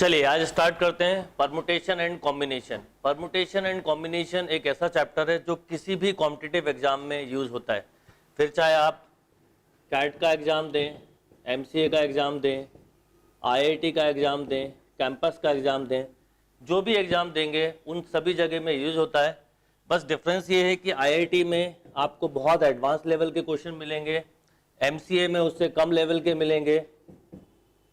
चलिए आज स्टार्ट करते हैं permutation and combination. Permutation and combination एक ऐसा चैप्टर है जो किसी भी कॉम्पिटिटिव एग्जाम में यूज होता है। फिर चाहे आप कैट का एग्जाम दें, एमसीए का एग्जाम दें, आईआईटी का एग्जाम दें, कैंपस का एग्जाम दें, जो भी एग्जाम देंगे उन सभी जगह में यूज होता है। बस डिफरेंस ये है कि आईआईटी में आपको बहुत एडवांस लेवल के क्वेश्चन मिलेंगे, एमसीए में उससे कम लेवल के मिलेंगे,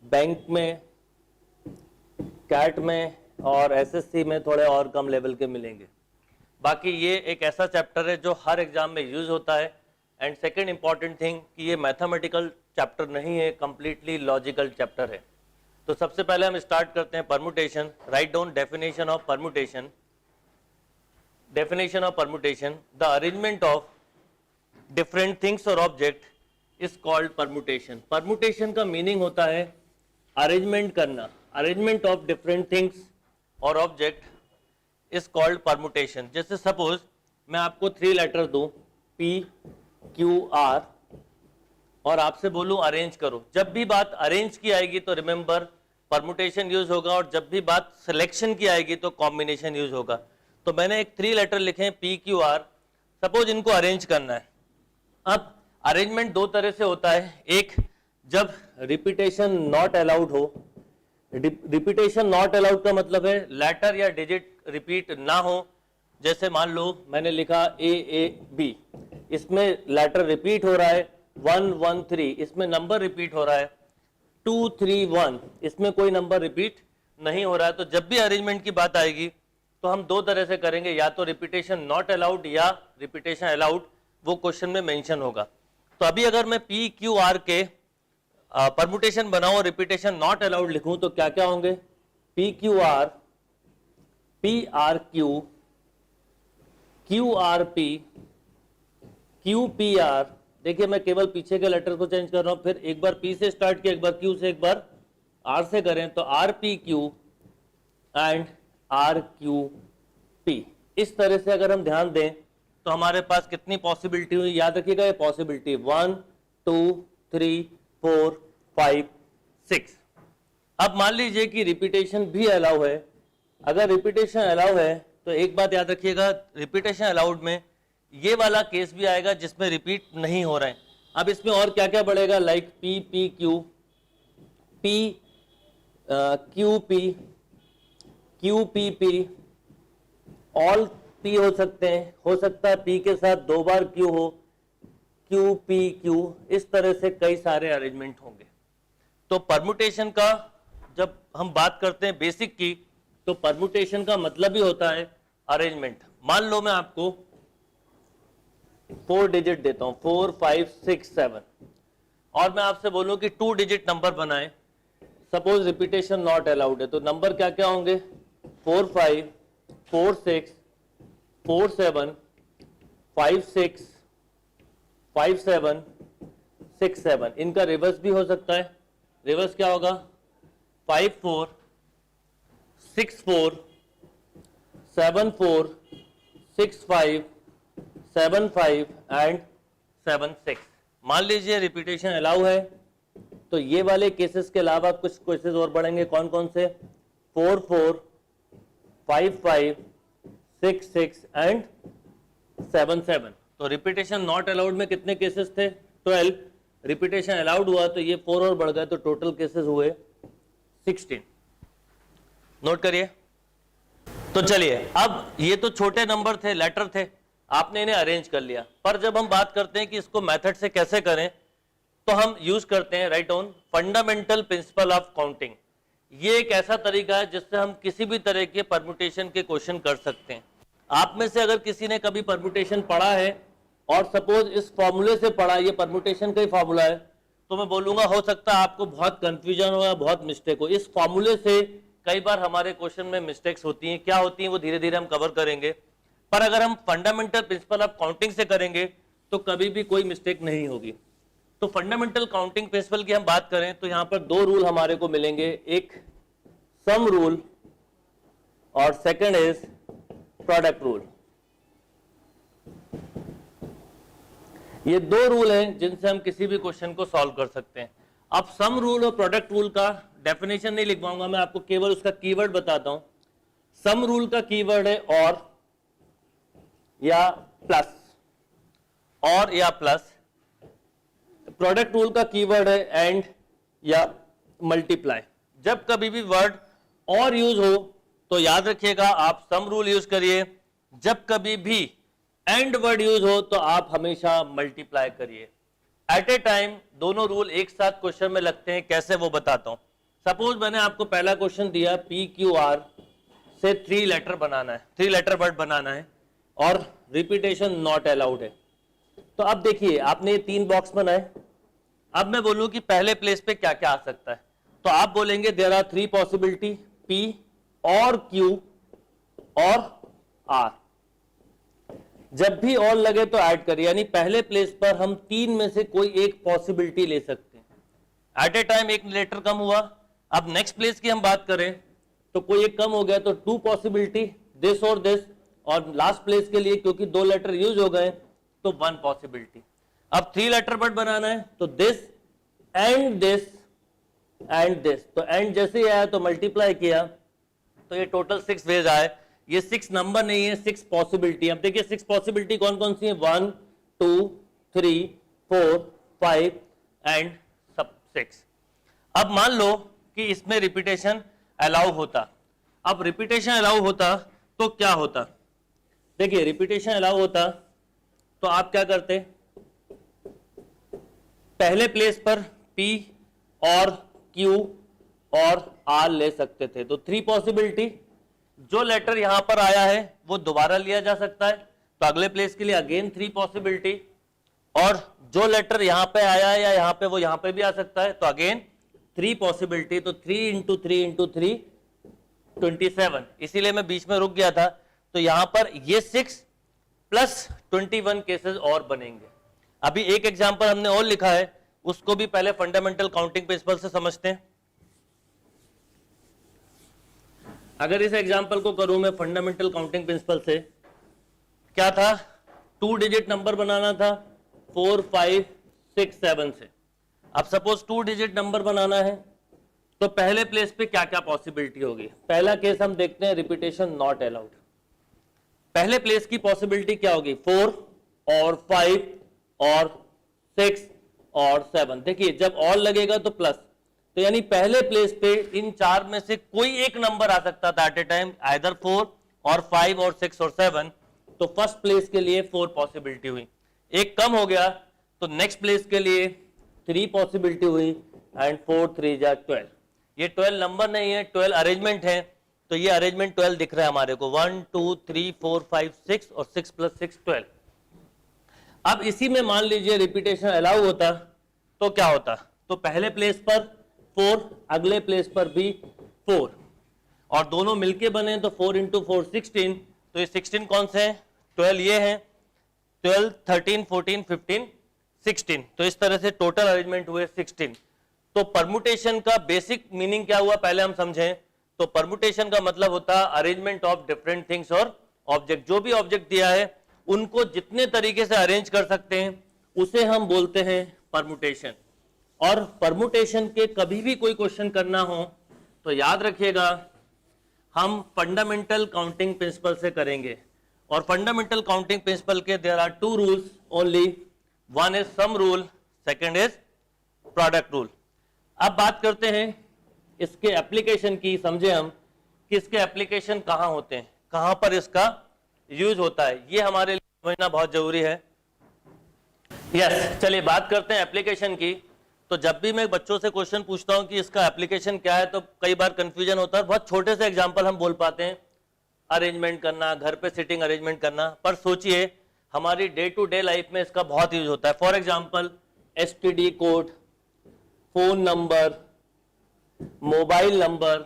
बैंक में, कैट में और एसएससी में थोड़े और कम लेवल के मिलेंगे। बाकी ये एक ऐसा चैप्टर है जो हर एग्जाम में यूज होता है। एंड सेकेंड इंपॉर्टेंट थिंग कि ये मैथमेटिकल चैप्टर नहीं है, कंप्लीटली लॉजिकल चैप्टर है। तो सबसे पहले हम स्टार्ट करते हैं permutation. Write down definition of permutation. Definition of permutation, the arrangement of different things और ऑब्जेक्ट इज कॉल्ड परमुटेशन। परमुटेशन का मीनिंग होता है अरेंजमेंट करना। अरेंजमेंट ऑफ डिफरेंट थिंग्स और ऑब्जेक्ट इज कॉल्ड परमुटेशन। जैसे सपोज मैं आपको 3 लेटर दूं P, Q, R और आपसे बोलूं अरेंज करो। जब भी बात अरेंज की आएगी तो रिमेंबर परमुटेशन यूज होगा, और जब भी बात सिलेक्शन की आएगी तो कॉम्बिनेशन यूज होगा। तो मैंने एक 3 लेटर लिखे हैं P, Q, R। सपोज इनको अरेंज करना है। अब अरेंजमेंट 2 तरह से होता है। एक, जब रिपीटेशन नॉट अलाउड हो। रिपीटेशन नॉट अलाउड का मतलब है लेटर या डिजिट रिपीट ना हो। जैसे मान लो मैंने लिखा A, इसमें लेटर रिपीट हो रहा है 1, 1, 3, इसमें नंबर रिपीट हो रहा है 2, 3, 1, इसमें कोई नंबर रिपीट नहीं हो रहा है। तो जब भी अरेंजमेंट की बात आएगी तो हम 2 तरह से करेंगे, या तो रिपीटेशन नॉट अलाउड या रिपीटेशन अलाउड, वो क्वेश्चन में मेंशन होगा। तो अभी अगर मैं P, Q, R के परमुटेशन बनाऊं और रिपीटेशन नॉट अलाउड लिखूं तो क्या क्या होंगे? P, Q, R, P, R, Q, Q, R, P, Q, P, R। देखिए मैं केवल पीछे के लेटर को चेंज कर रहा हूं। फिर एक बार P से स्टार्ट किया, एक बार Q से, एक बार R से करें तो R, P, Q and R, Q, P। इस तरह से अगर हम ध्यान दें तो हमारे पास कितनी पॉसिबिलिटी हुई? याद रखिएगा ये पॉसिबिलिटी 1, 2, 3, 4, 5, 6। अब मान लीजिए कि रिपीटेशन भी अलाउ है। अगर रिपीटेशन अलाउ है तो एक बात याद रखिएगा, रिपीटेशन अलाउड में ये वाला केस भी आएगा जिसमें रिपीट नहीं हो रहा है। अब इसमें और क्या क्या बढ़ेगा? Like P, P, Q, P, Q, P, Q, P, P, all P हो सकते हैं। हो सकता है P के साथ 2 बार Q हो, Q, P, Q। इस तरह से कई सारे अरेंजमेंट होंगे। तो परमुटेशन का जब हम बात करते हैं बेसिक की, तो परमुटेशन का मतलब ही होता है अरेंजमेंट। मान लो मैं आपको 4 डिजिट देता हूं, 4, 5, 6, 7, और मैं आपसे बोलूं कि 2 डिजिट नंबर बनाएं। सपोज रिपीटेशन नॉट अलाउड है, तो नंबर क्या क्या होंगे? 4, 5, 4, 6, 4, 7, 5, 6, 5, 7, 6, 7। इनका रिवर्स भी हो सकता है। रिवर्स क्या होगा? 5, 4, 6, 4, 7, 4, 6, 5, 7, 5 एंड 7, 6। मान लीजिए रिपीटेशन अलाउ है तो ये वाले केसेस के अलावा कुछ केसेस और बढ़ेंगे। कौन कौन से? 4, 4, 5, 5, 6, 6 एंड 7, 7। तो रिपीटेशन नॉट अलाउड में कितने केसेस थे? 12। रिपीटेशन अलाउड हुआ तो ये 4 और बढ़ गए, तो टोटल केसेस हुए 16। नोट करिए। तो चलिए, अब ये तो छोटे नंबर थे, लेटर थे, आपने इन्हें अरेंज कर लिया। पर जब हम बात करते हैं कि इसको मेथड से कैसे करें, तो हम यूज करते हैं right on fundamental principle of counting. ये एक ऐसा तरीका है जिससे हम किसी भी तरह के परमुटेशन के क्वेश्चन कर सकते हैं। आप में से अगर किसी ने कभी परमुटेशन पढ़ा है और सपोज इस फॉर्मूले से पढ़ा, ये परमुटेशन का ही फॉर्मूला है, तो मैं बोलूंगा हो सकता है आपको बहुत कंफ्यूजन हो या बहुत मिस्टेक हो। इस फॉर्मूले से कई बार हमारे क्वेश्चन में मिस्टेक्स होती हैं। क्या होती हैं वो धीरे धीरे हम कवर करेंगे। पर अगर हम फंडामेंटल प्रिंसिपल ऑफ काउंटिंग से करेंगे तो कभी भी कोई मिस्टेक नहीं होगी। तो फंडामेंटल काउंटिंग प्रिंसिपल की हम बात करें तो यहां पर 2 रूल हमारे को मिलेंगे, एक सम रूल और सेकंड इज प्रोडक्ट रूल। ये 2 रूल हैं जिनसे हम किसी भी क्वेश्चन को सॉल्व कर सकते हैं। अब सम रूल और प्रोडक्ट रूल का डेफिनेशन नहीं लिखवाऊंगा मैं, आपको केवल उसका कीवर्ड बताता हूं। सम रूल का कीवर्ड है और या प्लस, और या प्लस। प्रोडक्ट रूल का कीवर्ड है एंड या मल्टीप्लाई। जब कभी भी वर्ड और यूज हो तो याद रखिएगा आप सम रूल यूज करिए, जब कभी भी एंड वर्ड यूज हो तो आप हमेशा मल्टीप्लाई करिए। एट ए टाइम दोनों रूल एक साथ क्वेश्चन में लगते हैं, कैसे वो बताता हूं। सपोज मैंने आपको पहला क्वेश्चन दिया PQR से 3 लेटर बनाना है, 3 लेटर वर्ड बनाना है और रिपीटेशन नॉट अलाउड है। तो अब देखिए आपने ये 3 बॉक्स बनाए, अब मैं बोलूं कि पहले प्लेस पे क्या क्या आ सकता है, तो आप बोलेंगे देयर आर 3 पॉसिबिलिटी, P और Q और R। जब भी और लगे तो ऐड करिए, यानी पहले प्लेस पर हम 3 में से कोई एक पॉसिबिलिटी ले सकते हैं। एट ए टाइम एक लेटर कम हुआ। अब नेक्स्ट प्लेस की हम बात करें तो कोई एक कम हो गया तो 2 पॉसिबिलिटी, दिस और दिस, और लास्ट प्लेस के लिए क्योंकि 2 लेटर यूज हो गए तो 1 पॉसिबिलिटी। अब 3 लेटर वर्ड बनाना है तो this and this and this, तो एंड जैसे ही आया तो मल्टीप्लाई किया तो ये टोटल 6 वेज आए। ये 6 नंबर नहीं है, 6 पॉसिबिलिटी। अब देखिए 6 पॉसिबिलिटी कौन कौन सी है, 1 2 3 4 5 एंड सब 6। अब मान लो कि इसमें रिपीटेशन अलाउ होता। अब रिपीटेशन अलाउ होता तो क्या होता, देखिए रिपीटेशन अलाउ होता तो आप क्या करते, पहले प्लेस पर P और Q और R ले सकते थे। तो 3 पॉसिबिलिटी, जो लेटर यहां पर आया है वो दोबारा लिया जा सकता है तो अगले प्लेस के लिए अगेन 3 पॉसिबिलिटी, और जो लेटर यहां पे आया है या यहां पे वो यहां पे भी आ सकता है तो अगेन 3 पॉसिबिलिटी। तो 3 इंटू 3 इंटू 3 27, इसीलिए मैं बीच में रुक गया था। तो यहां पर ये 6 प्लस 21 केसेस और बनेंगे। अभी एक एग्जांपल हमने और लिखा है, उसको भी पहले फंडामेंटल काउंटिंग प्रिंसिपल से समझते हैं। अगर इस एग्जांपल को करूं मैं फंडामेंटल काउंटिंग प्रिंसिपल से, क्या था, 2 डिजिट नंबर बनाना था 4 5 6 7 से। अब सपोज 2 डिजिट नंबर बनाना है तो पहले प्लेस पे क्या क्या पॉसिबिलिटी होगी। पहला केस हम देखते हैं, रिपीटेशन नॉट अलाउड। पहले प्लेस की पॉसिबिलिटी क्या होगी, 4 और 5 और 6 और 7। देखिए जब और लगेगा तो प्लस, तो यानी पहले प्लेस पे इन 4 में से कोई एक नंबर आ सकता था एट ए टाइम, आइदर 4 और 5 और 6 और 7। तो फर्स्ट प्लेस के लिए 4 पॉसिबिलिटी हुई, एक कम हो गया तो नेक्स्ट प्लेस के लिए 3 पॉसिबिलिटी हुई एंड 4 3 जा 12। ये 12 नंबर नहीं है, 12 अरेंजमेंट है। तो ये अरेंजमेंट 12 दिख रहा है हमारे को, 1 2 3 4 5 6 और 6 + 6 12। अब इसी में मान लीजिए रिपीटेशन अलाउ होता तो क्या होता, तो पहले प्लेस पर 4, अगले प्लेस पर भी 4, और दोनों मिलके बने तो 4 इंटू 4 16। तो ये 16 कौन से हैं, 12 ये हैं, 12 13 14 15 16। तो इस तरह से टोटल अरेंजमेंट हुए 16। तो परमुटेशन का बेसिक मीनिंग क्या हुआ पहले हम समझें। तो परमुटेशन का मतलब होता है अरेंजमेंट ऑफ डिफरेंट थिंग्स और ऑब्जेक्ट। जो भी ऑब्जेक्ट दिया है उनको जितने तरीके से अरेंज कर सकते हैं उसे हम बोलते हैं परमुटेशन। और परमुटेशन के कभी भी कोई क्वेश्चन करना हो तो याद रखिएगा हम फंडामेंटल काउंटिंग प्रिंसिपल से करेंगे। और फंडामेंटल काउंटिंग प्रिंसिपल के there are 2 rules only, one is sum rule, second is product rule. अब बात करते हैं इसके एप्लीकेशन की, समझे हम कि इसके एप्लीकेशन कहां होते हैं, कहां पर इसका यूज होता है, ये हमारे लिए समझना बहुत जरूरी है। यस, चलिए बात करते हैं एप्लीकेशन की। तो जब भी मैं बच्चों से क्वेश्चन पूछता हूं कि इसका एप्लीकेशन क्या है तो कई बार कंफ्यूजन होता है। बहुत छोटे से एग्जांपल हम बोल पाते हैं, अरेंजमेंट करना, घर पे सिटिंग अरेंजमेंट करना, पर सोचिए हमारी डे टू डे लाइफ में इसका बहुत यूज होता है। For example STD code, phone number, mobile number,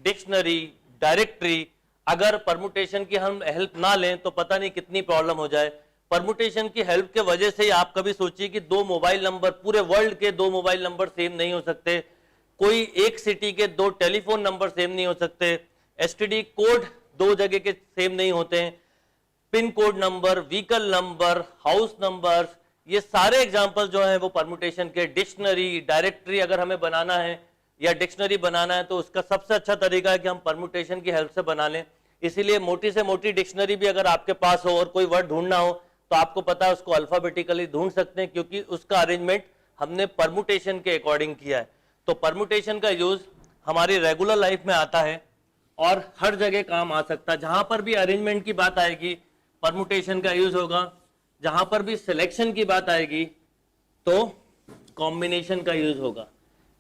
dictionary, directory. अगर परमुटेशन की हम हेल्प ना लें तो पता नहीं कितनी प्रॉब्लम हो जाए। परमुटेशन की हेल्प के वजह से ही आप कभी सोचिए कि 2 मोबाइल नंबर, पूरे वर्ल्ड के 2 मोबाइल नंबर सेम नहीं हो सकते, कोई एक सिटी के 2 टेलीफोन नंबर सेम नहीं हो सकते, एसटीडी कोड 2 जगह के सेम नहीं होते हैं, pin code number, vehicle number, house number, ये सारे एग्जाम्पल जो हैं वो परमुटेशन के, डिक्शनरी, डायरेक्टरी अगर हमें बनाना है या डिक्शनरी बनाना है तो उसका सबसे अच्छा तरीका है कि हम परमुटेशन की हेल्प से बना लें। इसीलिए मोटी से मोटी डिक्शनरी भी अगर आपके पास हो और कोई वर्ड ढूंढना हो तो आपको पता है उसको अल्फाबेटिकली ढूंढ सकते हैं, क्योंकि उसका अरेंजमेंट हमने परमुटेशन के अकॉर्डिंग किया है। तो परमुटेशन का यूज हमारी रेगुलर लाइफ में आता है और हर जगह काम आ सकता है। जहां पर भी अरेंजमेंट की बात आएगी परमुटेशन का यूज होगा, जहां पर भी सिलेक्शन की बात आएगी तो कॉम्बिनेशन का यूज होगा।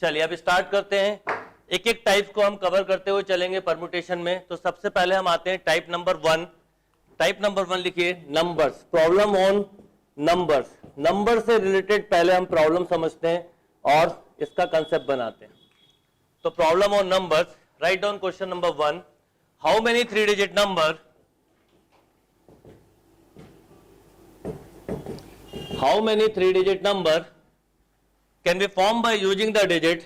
चलिए अब स्टार्ट करते हैं, एक एक टाइप को हम कवर करते हुए चलेंगे परमुटेशन में। तो सबसे पहले हम आते हैं टाइप नंबर 1। टाइप नंबर 1 लिखिए, numbers, problem on numbers. Number से रिलेटेड पहले हम प्रॉब्लम समझते हैं और इसका कंसेप्ट बनाते हैं। तो problem on numbers, write down question number 1, how many 3 digit number, how many 3 digit number can be formed by using the digit।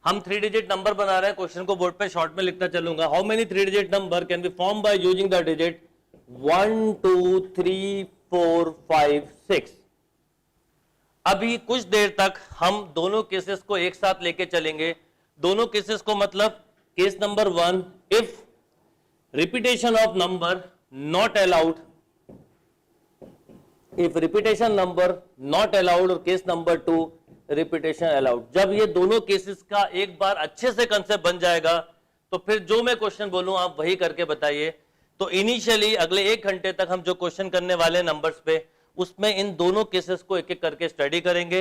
हम 3 डिजिट नंबर बना रहे हैं, क्वेश्चन को बोर्ड पे शॉर्ट में लिखता चलूंगा। How many 3 digit number can be form by using the digit 1 2 3 4 5 6। अभी कुछ देर तक हम दोनों केसेस को एक साथ लेके चलेंगे। दोनों केसेस को मतलब case number 1, if repetition of number not allowed, if repetition number not allowed, और केस नंबर 2 रिपीटेशन अलाउड। जब ये दोनों केसेस का एक बार अच्छे से कंसेप्ट बन जाएगा तो फिर जो मैं क्वेश्चन बोलूं आप वही करके बताइए। तो इनिशियली अगले 1 घंटे तक हम जो क्वेश्चन करने वाले नंबर्स पे, उसमें इन दोनों केसेस को एक एक करके स्टडी करेंगे।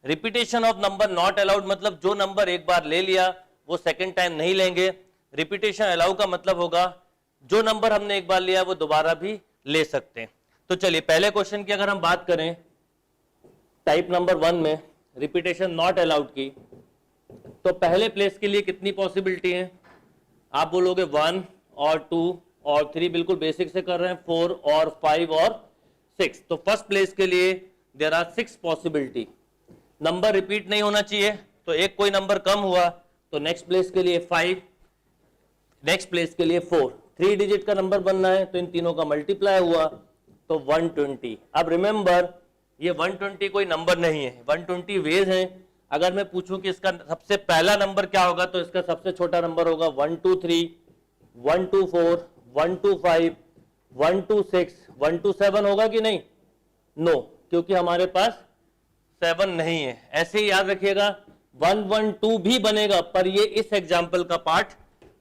Repetition of number not allowed मतलब जो नंबर एक बार ले लिया वो सेकेंड टाइम नहीं लेंगे। रिपीटेशन अलाउ का मतलब होगा जो नंबर हमने एक बार लिया वो दोबारा भी ले सकते हैं। तो चलिए पहले क्वेश्चन की अगर हम बात करें टाइप नंबर 1 में रिपीटेशन नॉट अलाउड की, तो पहले प्लेस के लिए कितनी पॉसिबिलिटी है? आप बोलोगे 1 और 2 और 3, बिल्कुल बेसिक से कर रहे हैं, 4 और 5 और 6। तो फर्स्ट प्लेस के लिए there are 6 possibility. Number repeat नहीं होना चाहिए, तो एक कोई नंबर कम हुआ तो नेक्स्ट प्लेस के लिए 5, नेक्स्ट प्लेस के लिए 4। 3 डिजिट का नंबर बनना है तो इन तीनों का मल्टीप्लाई हुआ तो 120। अब रिमेंबर ये 120 कोई नंबर नहीं है, 120 वेज हैं। अगर मैं पूछूं कि इसका सबसे पहला नंबर क्या होगा तो इसका सबसे छोटा नंबर होगा 123, 124, 125, 126, 127 होगा कि नहीं? नो, क्योंकि हमारे पास 7 नहीं है। ऐसे ही याद रखिएगा 112 भी बनेगा पर ये इस एग्जाम्पल का पार्ट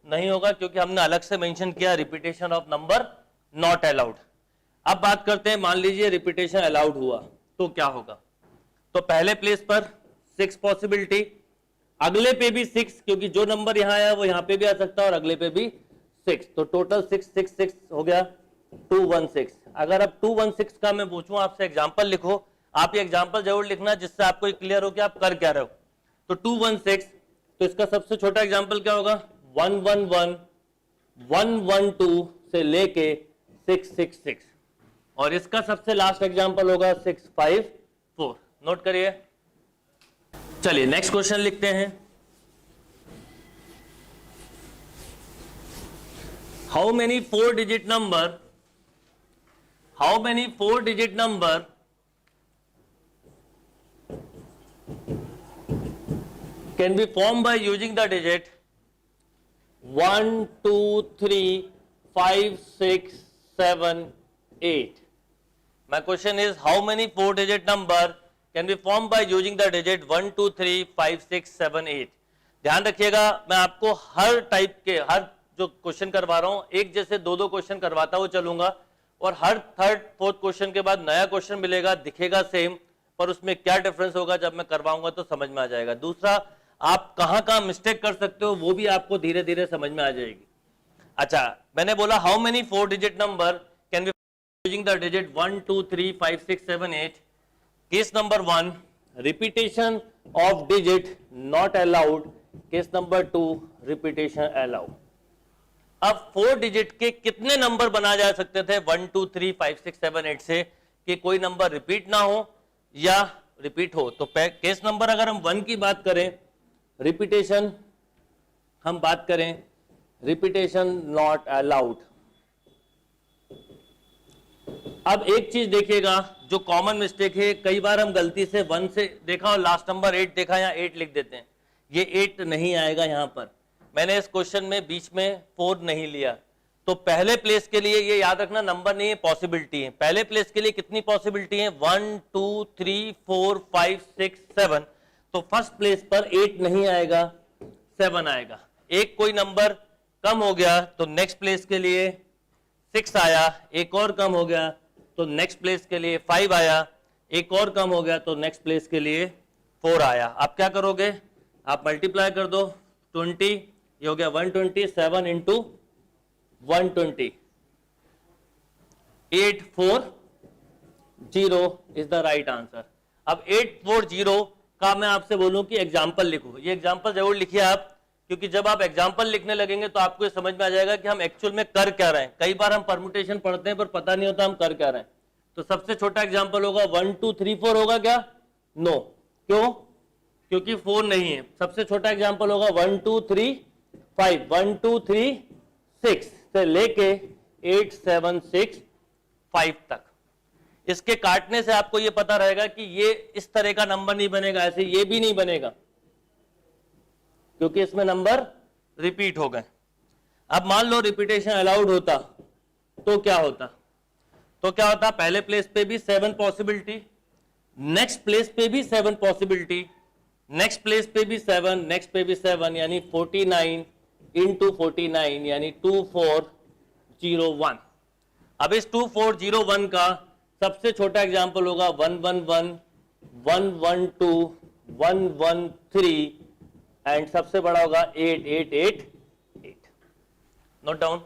नहीं होगा क्योंकि हमने अलग से मेंशन किया repetition of number not allowed. अब बात करते हैं, मान लीजिए रिपीटेशन अलाउड हुआ तो क्या होगा? तो पहले प्लेस पर 6 पॉसिबिलिटी, अगले पे भी 6 क्योंकि जो नंबर यहां आया वो यहां पे भी आ सकता है और अगले पे भी 6, तो टोटल 6 6 6 हो गया 216। अगर अब 216 का मैं पूछूं आपसे एग्जांपल लिखो, आप ये एग्जांपल जरूर लिखना जिससे आपको क्लियर हो कि आप कर क्या रहे हो। तो 216, तो इसका सबसे छोटा एग्जांपल क्या होगा? 111, 112 से लेके 666, और इसका सबसे लास्ट एग्जांपल होगा 654। नोट करिए। चलिए नेक्स्ट क्वेश्चन लिखते हैं। How many 4 digit number, how many 4 digit number can be form by using the digit 1 2 3 5 6 7 8। My question is how many 4 digit number can be formed by using the digit 1 2 3 5 6 7 8। ध्यान रखिएगा मैं आपको हर type के, हर जो question करवा रहा हूं एक जैसे 2-2 क्वेश्चन करवाता हुआ चलूंगा और हर थर्ड फोर्थ क्वेश्चन के बाद नया क्वेश्चन मिलेगा, दिखेगा सेम पर उसमें क्या डिफरेंस होगा जब मैं करवाऊंगा तो समझ में आ जाएगा। दूसरा, आप कहां कहां मिस्टेक कर सकते हो वो भी आपको धीरे धीरे समझ में आ जाएगी। अच्छा, मैंने बोला how many 4 digit number can be using the digit 1 2 3 5 6 7 8। case number 1 repetition of digit not allowed, case number 2 repetition allowed। अब 4 डिजिट के कितने नंबर बनाए जा सकते थे 1 2 3 5 6 7 8 से कि कोई नंबर रिपीट ना हो या रिपीट हो? तो केस नंबर अगर हम 1 की बात करें, रिपीटेशन हम बात करें, रिपीटेशन नॉट अलाउड। अब एक चीज देखिएगा जो कॉमन मिस्टेक है, कई बार हम गलती से 1 से देखा और लास्ट नंबर 8 देखा, यहाँ 8 लिख देते हैं, ये 8 नहीं आएगा यहाँ पर। मैंने इस क्वेश्चन में बीच में 4 नहीं लिया, तो पहले प्लेस के लिए ये याद रखना नंबर नहीं है, पॉसिबिलिटी है। पहले प्लेस के लिए कितनी पॉसिबिलिटी है? 1 2 3 4 5 6 7, तो फर्स्ट प्लेस पर 8 नहीं आएगा, 7 आएगा। एक कोई नंबर कम हो गया तो नेक्स्ट प्लेस के लिए 6 आया, एक और कम हो गया तो नेक्स्ट प्लेस के लिए 5 आया, एक और कम हो गया तो नेक्स्ट प्लेस के लिए 4 आया। आप क्या करोगे? आप मल्टीप्लाई कर दो, 20, ये हो गया 120, 7 into 120, 840 is the right answer. अब 840 का मैं आपसे बोलूं कि एग्जाम्पल लिखो, ये एग्जाम्पल जरूर लिखिए आप, क्योंकि जब आप एग्जाम्पल लिखने लगेंगे तो आपको ये समझ में आ जाएगा कि हम एक्चुअल में कर क्या रहे हैं। कई बार हम परमुटेशन पढ़ते हैं पर पता नहीं होता हम कर क्या रहे हैं। तो सबसे छोटा एग्जाम्पल होगा 1 2 3 4 होगा क्या? नो। क्यों? क्योंकि 4 नहीं है। सबसे छोटा एग्जाम्पल होगा 1 2 3 5, 1 2 3 6 से लेके 8 7 6 5 तक। इसके काटने से आपको ये पता रहेगा कि ये इस तरह का नंबर नहीं बनेगा, ऐसे ये भी नहीं बनेगा, क्योंकि इसमें नंबर रिपीट हो गए। अब मान लो रिपीटेशन अलाउड होता तो क्या होता? पहले प्लेस पे भी 7 पॉसिबिलिटी, नेक्स्ट प्लेस पे भी 7 पॉसिबिलिटी, नेक्स्ट प्लेस पे भी 7, नेक्स्ट पे भी 7, यानी 49 इंटू 49 यानी 2401। अब इस 2401 का सबसे छोटा एग्जाम्पल होगा 111, 112, 113 एंड सबसे बड़ा होगा 8888। Note down.